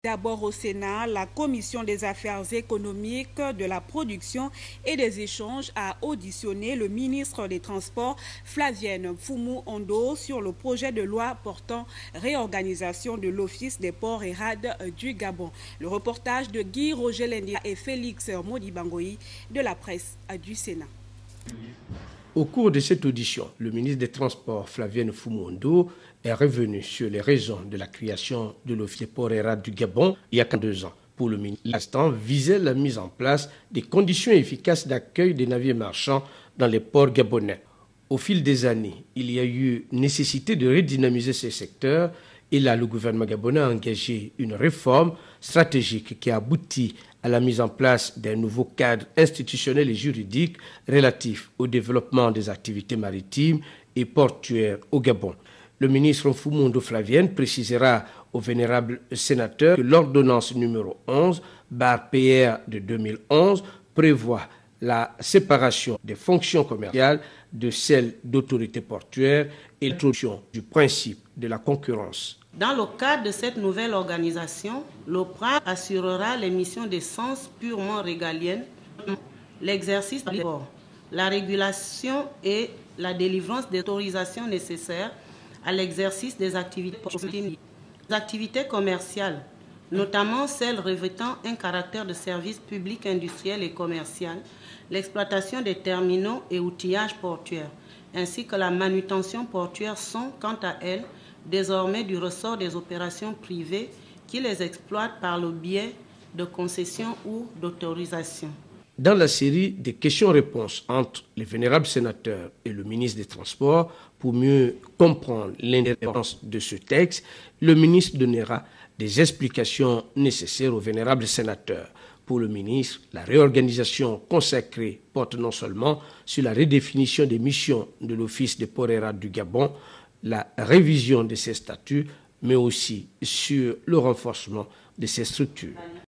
D'abord au Sénat, la Commission des affaires économiques, de la production et des échanges a auditionné le ministre des Transports, Flavienne Fumou-Ondo, sur le projet de loi portant réorganisation de l'Office des ports et rades du Gabon. Le reportage de Guy Roger Lendia et Félix Modibangoï de la presse du Sénat. Au cours de cette audition, le ministre des Transports, Flavienne Fumou-Ondo, est revenu sur les raisons de la création de l'Office des ports et rades du Gabon il y a 2 ans. Pour le ministre, l'instant visait la mise en place des conditions efficaces d'accueil des navires marchands dans les ports gabonais. Au fil des années, il y a eu nécessité de redynamiser ces secteurs et là, le gouvernement gabonais a engagé une réforme stratégique qui a abouti à la mise en place d'un nouveau cadre institutionnel et juridique relatif au développement des activités maritimes et portuaires au Gabon. Le ministre Fumou-Ondo Flavienne précisera au vénérable sénateur que l'ordonnance numéro 11/PR de 2011 prévoit la séparation des fonctions commerciales de celles d'autorité portuaire et l'introduction du principe de la concurrence. Dans le cadre de cette nouvelle organisation, l'OPRA assurera les missions d'essence purement régaliennes, l'exercice des ports, la régulation et la délivrance des autorisations nécessaires à l'exercice des activités commerciales, notamment celles revêtant un caractère de service public industriel et commercial, l'exploitation des terminaux et outillages portuaires, ainsi que la manutention portuaire sont, quant à elles, désormais du ressort des opérations privées qui les exploitent par le biais de concessions ou d'autorisations. Dans la série des questions-réponses entre les vénérables sénateurs et le ministre des Transports, pour mieux comprendre l'importance de ce texte, le ministre donnera des explications nécessaires aux vénérables sénateurs. Pour le ministre, la réorganisation consacrée porte non seulement sur la redéfinition des missions de l'Office des ports et rades du Gabon, la révision de ses statuts, mais aussi sur le renforcement de ses structures.